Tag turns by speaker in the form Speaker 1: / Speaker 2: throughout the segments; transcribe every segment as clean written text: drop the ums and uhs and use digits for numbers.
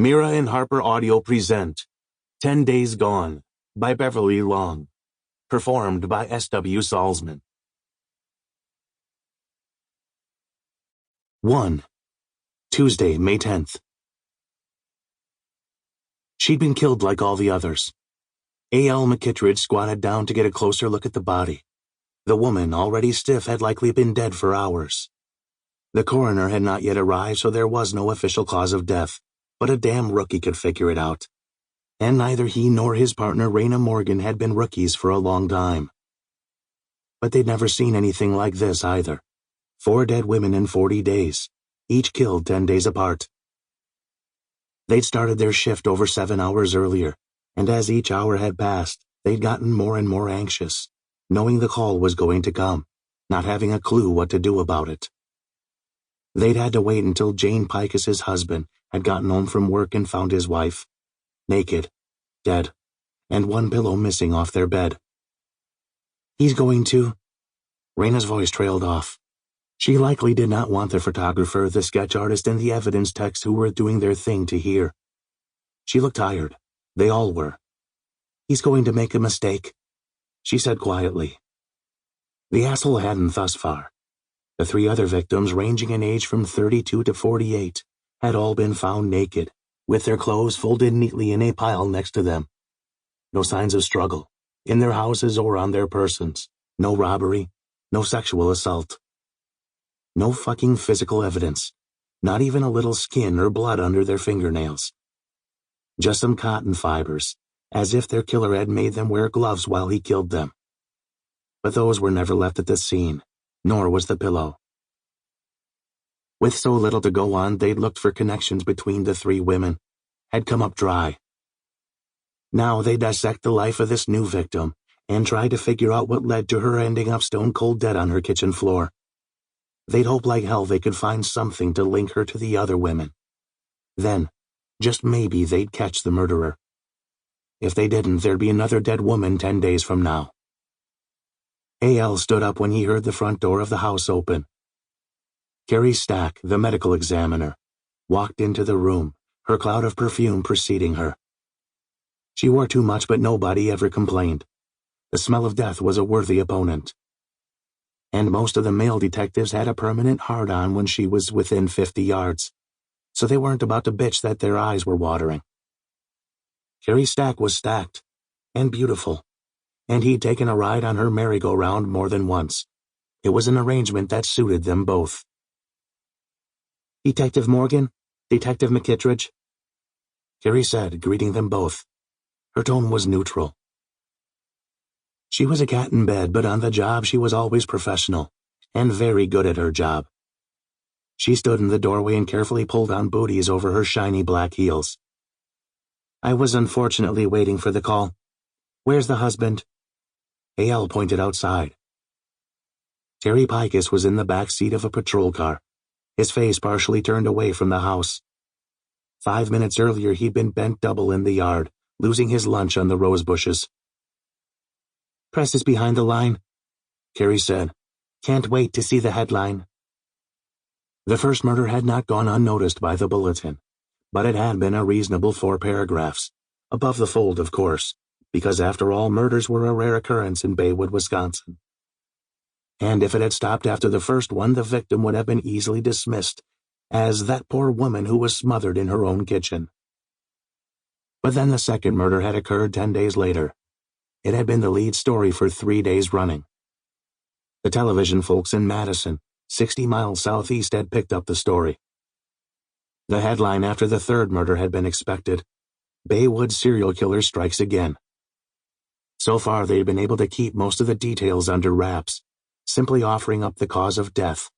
Speaker 1: Mira and Harper Audio present 10 Days Gone by Beverly Long, performed by S.W. Salzman. 1. Tuesday, May 10th. She'd been killed like all the others. A.L. McKittridge squatted down to get a closer look at the body. The woman, already stiff, had likely been dead for hours. The coroner had not yet arrived, so there was no official cause of death, but a damn rookie could figure it out. And neither he nor his partner Rena Morgan had been rookies for a long time. But they'd never seen anything like this either. 4 dead women in 40 days, each killed 10 days apart. They'd started their shift over 7 hours earlier, and as each hour had passed, they'd gotten more and more anxious, knowing the call was going to come, not having a clue what to do about it. They'd had to wait until Jane Picus's husband had gotten home from work and found his wife, naked, dead, and one pillow missing off their bed. He's going to... Rena's voice trailed off. She likely did not want the photographer, the sketch artist, and the evidence techs who were doing their thing to hear. She looked tired. They all were. He's going to make a mistake, she said quietly. The asshole hadn't thus far. The 3 other victims, ranging in age from 32 to 48, had all been found naked, with their clothes folded neatly in a pile next to them. No signs of struggle, in their houses or on their persons. No robbery, no sexual assault. No fucking physical evidence, not even a little skin or blood under their fingernails. Just some cotton fibers, as if their killer had made them wear gloves while he killed them. But those were never left at the scene, nor was the pillow. With so little to go on, they'd looked for connections between the 3 women, had come up dry. Now they dissect the life of this new victim and try to figure out what led to her ending up stone cold dead on her kitchen floor. They'd hope like hell they could find something to link her to the other women. Then, just maybe, they'd catch the murderer. If they didn't, there'd be another dead woman 10 days from now. A.L. stood up when he heard the front door of the house open. Carrie Stack, the medical examiner, walked into the room, her cloud of perfume preceding her. She wore too much, but nobody ever complained. The smell of death was a worthy opponent. And most of the male detectives had a permanent hard-on when she was within 50 yards, so they weren't about to bitch that their eyes were watering. Carrie Stack was stacked, and beautiful, and he'd taken a ride on her merry-go-round more than once. It was an arrangement that suited them both. "Detective Morgan, Detective McKittridge," Carrie said, greeting them both. Her tone was neutral. She was a cat in bed, but on the job she was always professional, and very good at her job. She stood in the doorway and carefully pulled on booties over her shiny black heels. "I was unfortunately waiting for the call. Where's the husband?" A.L. pointed outside. Terry Picus was in the back seat of a patrol car, his face partially turned away from the house. 5 minutes earlier he'd been bent double in the yard, losing his lunch on the rose bushes. "Press is behind the line," Carrie said. "Can't wait to see the headline." The first murder had not gone unnoticed by the bulletin, but it had been a reasonable 4 paragraphs, above the fold, of course, because after all, murders were a rare occurrence in Baywood, Wisconsin. And if it had stopped after the first one, the victim would have been easily dismissed as that poor woman who was smothered in her own kitchen. But then the second murder had occurred 10 days later. It had been the lead story for 3 days running. The television folks in Madison, 60 miles southeast, had picked up the story. The headline after the third murder had been expected: "Baywood serial killer strikes again." So far they had been able to keep most of the details under wraps, simply offering up the cause of death,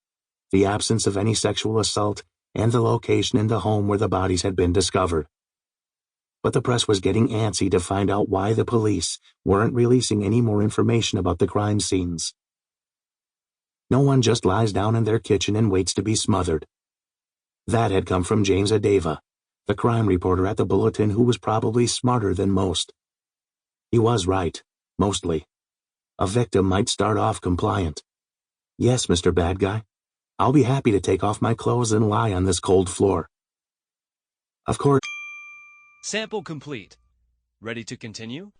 Speaker 1: the absence of any sexual assault, and the location in the home where the bodies had been discovered. But the press was getting antsy to find out why the police weren't releasing any more information about the crime scenes. No one just lies down in their kitchen and waits to be smothered. That had come from James Adeva, the crime reporter at the Bulletin, who was probably smarter than most. He was right, mostly. A victim might start off compliant. "Yes, Mr. Bad Guy, I'll be happy to take off my clothes and lie on this cold floor." Of course,
Speaker 2: Sample complete. Ready to continue?